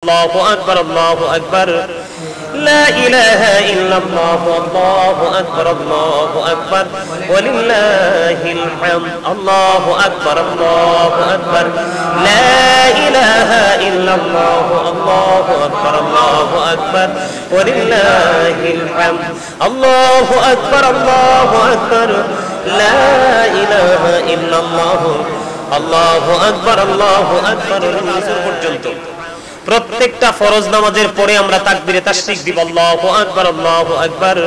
الله أكبر الله أكبر لا إله إلا الله الله أكبر الله أكبر ولله الحمد الله أكبر الله أكبر لا إله إلا الله الله أكبر الله أكبر ولله الحمد الله أكبر الله أكبر لا إله إلا الله الله أكبر الله أكبر পর্যন্ত প্রত্যেকটা ফরজ নামাজের পরে আমরা তাকবীরে তাশরিক দিব আল্লাহু আকবার আল্লাহু আকবার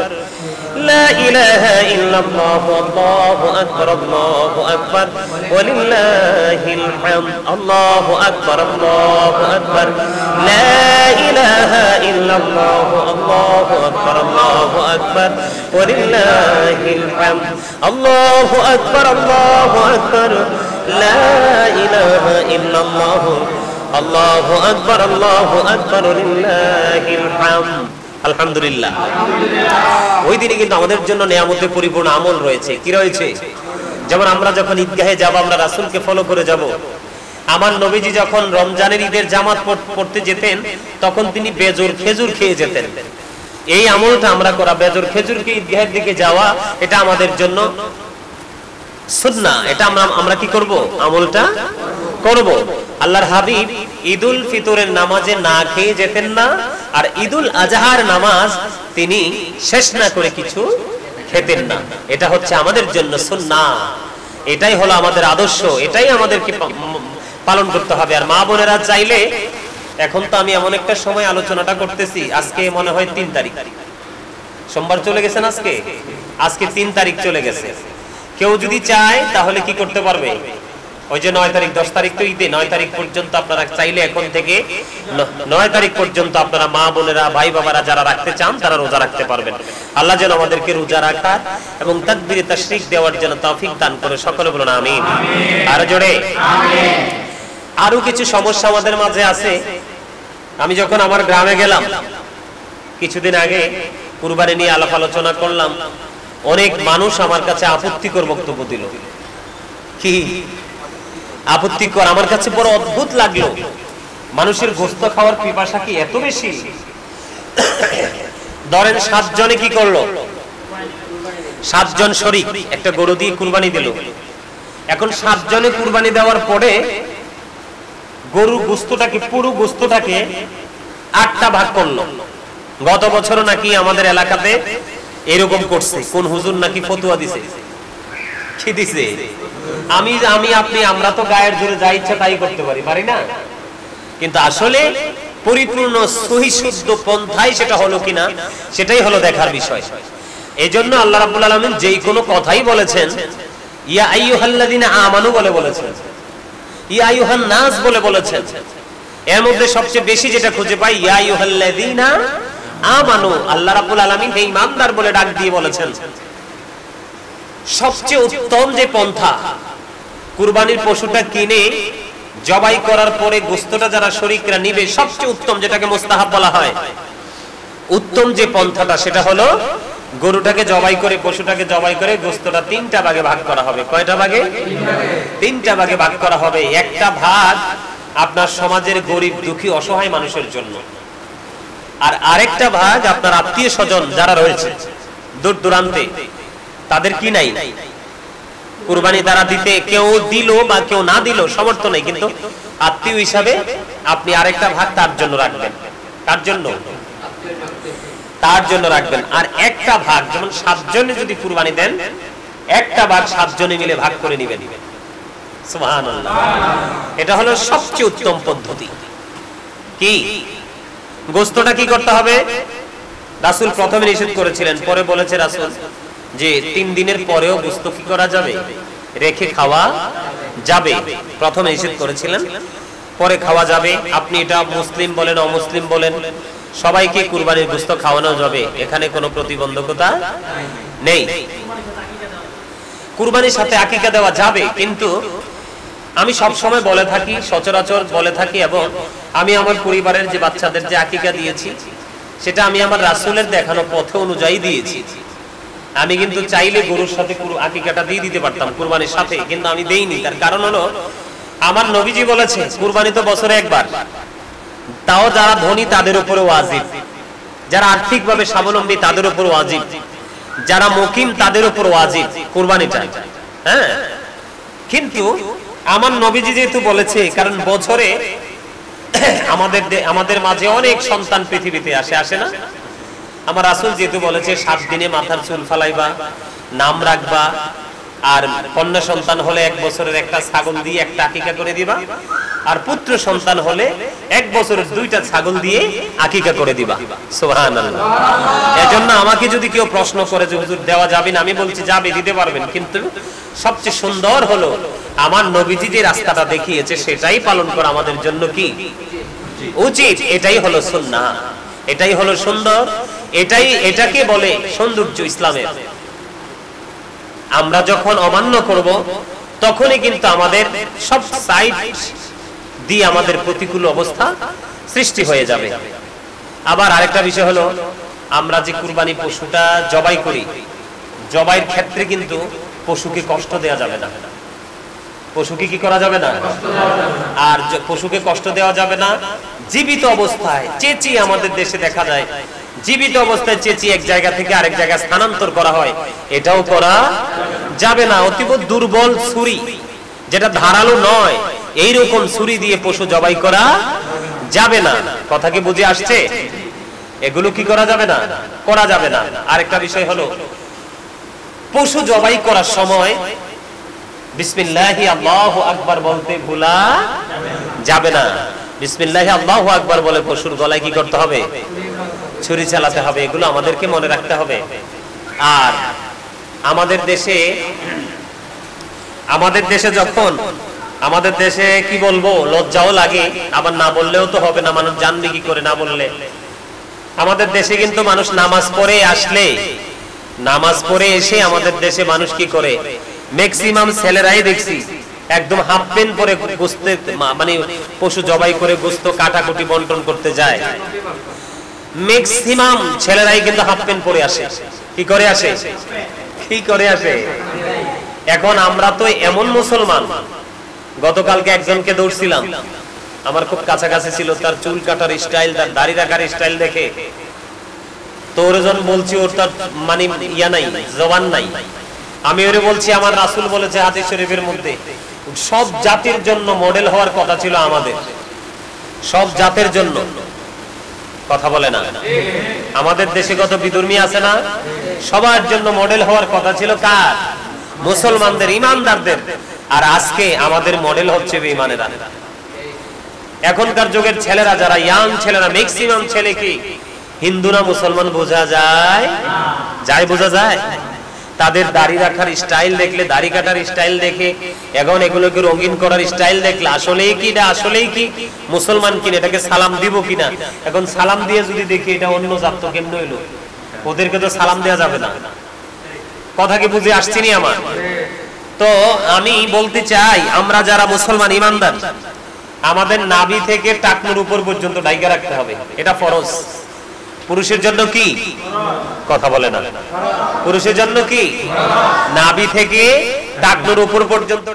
লা ইলাহা ইল্লাল্লাহু আল্লাহু আকবার আল্লাহু আকবার ওয়ালিল্লাহিল হামদ আল্লাহু আকবার আল্লাহু আকবার লা ইলাহা ইল্লাল্লাহু আল্লাহু আকবার আল্লাহু আকবার ওয়ালিল্লাহিল হামদ আল্লাহু আকবার আল্লাহু আকবার লা ইলাহা ইল্লাল্লাহু আল্লাহু আকবার আল্লাহু আকবার লিল্লাহিল হামদ আলহামদুলিল্লাহ। ওই দিনে কিন্তু আমাদের জন্য নিয়ামতে পরিপূর্ণ আমল রয়েছে। কি রয়েছে? যেমন আমরা যখন ঈদগাহে যাব, আমরা রাসূলকে ফলো করে যাব। আমার নবীজি যখন রমজানের ঈদের জামাত পড়তে যেতেন, তখন তিনি বেজোর খেজুর খেয়ে যেতেন। এই আমলটা আমরা করা, বেজোর খেজুর খেয়ে ঈদগাহের দিকে যাওয়া, এটা আমাদের জন্য সুন্নাহ। এটা আমরা কি করব? আমলটা করব। আল্লাহর হাবিব ঈদুল ফিতরের নামাজে না খেয়ে যেতেন না, আর ঈদুল আজহার নামাজ তিনি শেষ না করে কিছু খেতেন না। এটা হচ্ছে আমাদের জন্য সুন্নাহ, এটাই হলো আমাদের আদর্শ, এটাই আমাদেরকে পালন করতে হবে। আর মা বোনেরা চাইলে, এখন তো আমি এমন একটা সময় আলোচনাটা করতেছি, আজকে মনে হয় 3 তারিখ, সোমবার চলে গেছেন, আজকে 3 তারিখ চলে গেছে। কেউ যদি চায় তাহলে কি করতে পারবে? ওই যে 9 তারিখ 10 তারিখ তো ঈদে, 9 তারিখ পর্যন্ত আপনারা চাইলে এখন থেকে 9 তারিখ পর্যন্ত আপনারা মা বোনেরা ভাই বাবারা যারা রাখতে চান তারা রোজা রাখতে পারবেন। আল্লাহ যেন আমাদেরকে রোজা রাখার এবং তাকবীরে তাশরিক দেওয়ার জন্য তৌফিক দান করে। সকলে বলুন আমিন। আর জোরে আমিন। আরো কিছু সমস্যা আমাদের মাঝে আছে। আমি যখন আমার গ্রামে গেলাম কিছুদিন আগে, কুরবানি নিয়ে আলাপ আলোচনা করলাম, অনেক মানুষ আমার কাছে আপত্তিকর বক্তব্য দিল। কি আপত্তিকর? আমার কাছে বড় অদ্ভুত লাগলো। মানুষের গোশত খাওয়ার পিপাসা কি এত বেশি? ধরেন 7 জনে কি করলো? 7 জন শরীক একটা গরু দিয়ে কুরবানি দিল। এখন 7 জনে কুরবানি দেওয়ার পরে গরুর গোশতটাকে, পুরো গোশতটাকে 8টা ভাগ করলো। গত বছর নাকি আমাদের এলাকাতে এরকম করছে, কোন হুজুর নাকি ফতোয়া দিছে। কি দিছে? আমি আপনি আমরা তো গায়ের জোরে যা ইচ্ছা তাই করতে পারি না? কিন্তু আসলে পরিপূর্ণ সহি শুদ্ধ পন্থায় সেটা হলো কিনা, সেটাই হলো দেখার বিষয়। এজন্য আল্লাহ রাব্বুল আলামিন যেই কোনো কথাই বলেছেন, ইয়া আইয়ুহাল্লাযিনা আমানু বলেছেন, ইয়া আইয়ুহান নাস বলেছেন। এর মধ্যে সবচেয়ে বেশি যেটা খুঁজে পাই, ইয়া আইয়ুহাল্লাযিনা আমানু, আল্লাহ রাব্বুল আলামিন হে ঈমানদার বলে ডাক দিয়ে বলেছেন। সবচেয়ে উত্তম যে পন্থা, কুরবানির পশুটা কিনে জবাই করার পরে গোশতটা যারা শরীকরা নিবে, সবচেয়ে উত্তম, যেটাকে মুস্তাহাব বলা হয়, উত্তম যে পন্থাটা সেটা হলো গরুটাকে জবাই করে, পশুটাকে জবাই করে গোশতটা 3টা ভাগে ভাগ করা হবে। কয়টা ভাগে? 3টা ভাগে ভাগ করা হবে। একটা ভাগ আপনার সমাজের গরিব দুঃখী অসহায় মানুষের জন্য, আর আরেকটা ভাগ আপনার আত্মীয় স্বজন যারা রয়েছে দূর দূরান্তে, তাদের কি নাই কুরবানি দ্বারা দিতে, কেউ দিল বা কেউ না দিল সমর্থ নেই, কিন্তু আত্মীয় হিসাবে আপনি আরেকটা ভাগ তার জন্য রাখবেন। তার জন্য রাখবেন। আর একটা ভাগ, যেমন 7 জনে যদি কুরবানি দেন, একটা ভাগ 7 জনে মিলে ভাগ করে নেবেন। সুবহানাল্লাহ। এটা হলো সবচেয়ে উত্তম পদ্ধতি। কি গোশতটা কি করতে হবে? রাসূল প্রথমে নিষেধ করেছিলেন, পরে বলেছে রাসূল যে 3 দিনের পরেও গোশত কি করা যাবে? রেখে খাওয়া যাবে। প্রথমে নিষেধ করেছিলেন, পরে খাওয়া যাবে। আপনি এটা মুসলিম বলেন অমুসলিম বলেন, সবাইকে কুরবানির গোশত খাওয়ানো যাবে, এখানে কোনো প্রতিবন্ধকতা নেই। কুরবানির সাথে আকিকা দেওয়া যাবে, কিন্তু আমি সব সময় বলে থাকি, সচরাচর বলে থাকি, এবং আমি আমার পরিবারের যে বাচ্চাদের যে আকিকা দিয়েছি, সেটা আমি আমার রাসূলের দেখানো পথে অনুযায়ী দিয়েছি। আমি কিন্তু চাইলে গরুর সাথে আকিকাটা দিয়ে দিতে পারতাম কুরবানির সাথে, কিন্তু আমি দেইনি। তার কারণ হলো আমার নবীজি বলেছে কুরবানি তো বছরে একবার, তাও যারা ধনী তাদের উপর ওয়াজিব, যারা আর্থিকভাবে স্বাবলম্বী তাদের উপর ওয়াজিব, যারা মুকিম তাদের উপর ওয়াজিব কুরবানিটা। হ্যাঁ, কিন্তু আমার নবীজি যেহেতু বলেছে, কারণ বছরে আমাদের মাঝে অনেক সন্তান পৃথিবীতে আসে না? আমার রাসূল যেহেতু বলেছে 7 দিনে মাথার চুল ফালাইবা, নাম রাখবা, আর কন্যা সন্তান হলে 1 বছরের একটা ছাগল দিয়ে একটা আকিকা করে দিবা, আর পুত্র সন্তান হলে 1 বছরের 2টা ছাগল দিয়ে আকিকা করে দিবা। সুবহানাল্লাহ। এজন্য আমাকে যদি কেউ প্রশ্ন করে যে হুজুর দেওয়া যাবে না, আমি বলছি যাবে, দিতে পারবেন, কিন্তু সবচেয়ে সুন্দর হলো আমার নবীজি যে রাস্তাটা দেখিয়েছে সেটাই পালন করা আমাদের জন্য কি উচিত। এটাই হলো সুন্নাহ, এটাই হলো সুন্দর, এটাকে বলে সৌন্দর্য ইসলামের। আমরা যখন অমান্য করব তখনই কিন্তু আমাদের সব সাইড দিয়ে আমাদের প্রতিকূল অবস্থা সৃষ্টি হয়ে যাবে। আবার আরেকটা বিষয় হলো, আমরা যে কুরবানি পশুটা জবাই করি, জবাইয়ের ক্ষেত্রে কিন্তু পশুকে কষ্ট দেওয়া যাবে না। পশুকে কি করা যাবে না? আর পশুকে কষ্ট দেওয়া যাবে না। জীবিত অবস্থায় চেঁচিয়ে আমাদের দেশে দেখা যায়, জীবিত অবস্থায় চেঁচিয়ে এক জায়গা থেকে আরেক জায়গায় স্থানান্তর করা হয়, এটাও করা যাবে না। অতীব দুর্বল ছুরি, যেটা ধারালো নয়, এইরকম ছুরি দিয়ে পশু জবাই করা যাবে না। কথা কি বুঝে আসছে? এগুলো কি করা যাবে না? করা যাবে না। আরেকটা বিষয় হলো, পশু জবাই করার সময় বিসমিল্লাহি আল্লাহু আকবার বলতে ভুলা যাবে না। বিসমিল্লাহি আল্লাহু আকবার বলে পশুর গলায় কি করতে হবে? ছুরি চালাতে হবে। এগুলো আমাদেরকে মনে রাখতে হবে। আর আমাদের দেশে যখন আমাদের দেশে কি বলবো, লজ্জাও লাগে, আবার না বললেও তো হবে না, মানুষ জানবে কি করে না বললে। আমাদের দেশে কিন্তু মানুষ নামাজ পড়ে আসলে, নামাজ পড়ে এসে আমাদের দেশে মানুষ কি করে, ম্যাক্সিমাম ছেলেরাই দেখছি একদম হাফ প্যান্ট পরে গোস্ত, মানে পশু জবাই করে গোস্ত কাটাকুটি বন্টন করতে যায়। ম্যাক্সিমাম ছেলেরাই কিন্তু হাফ প্যান্ট পরে আসে। কি করে আসে? কি করে আসে? এখন আমরা তো এমন মুসলমান, গতকালকে একজনকে দৌড়ছিলাম, আমার খুব কাছাকাছি ছিল, তার চুল কাটার স্টাইল, তার দাড়ি রাখার স্টাইল দেখে তোর জন বলছি, ওর তার মানে ইয়া নাই, জবান নাই। আমি ওরে বলছি, আমার রাসূল বলেছে হাদিস শরীফের মধ্যে সব জাতির জন্য মডেল হওয়ার কথা ছিল আমাদের, সব জাতের জন্য। কথা বলে না? আমাদের দেশে কত বিধর্মী আছে না? সবার জন্য মডেল হওয়ার কথা ছিল কার? মুসলমানদের, ইমানদারদের। আর আজকে আমাদের মডেল হচ্ছে বেঈমানেরা। এখনকার যুগের ছেলেরা, যারা ইয়াং ছেলেরা, ম্যাক্সিমাম ছেলে কি হিন্দু না মুসলমান বোঝা যায়? বোঝা যায়? তাদের দাড়ি রাখার স্টাইল দেখলে, দাড়ি কাটার স্টাইল দেখে, এখন এগুলোকে রঙিন করার স্টাইল দেখলে আসলেই কি এটা আসলেই কি মুসলমান কিনা, এটাকে সালাম দিব কিনা। এখন সালাম দিয়ে যদি দেখি এটা অন্য জাত, তো কেমন হইলো? ওদেরকে তো সালাম দেওয়া যাবে না। কথা কি বুঝে আসছেনি আমার? তো আমি বলতে চাই, আমরা যারা মুসলমান ইমানদার, আমাদের নাভি থেকে টাকনুর উপর পর্যন্ত ঢাইকা রাখতে হবে, এটা ফরজ। পুরুষের জন্য কি? কথা বলে না। পুরুষের জন্য কি? নাভি থেকে টাকনুর উপর পর্যন্ত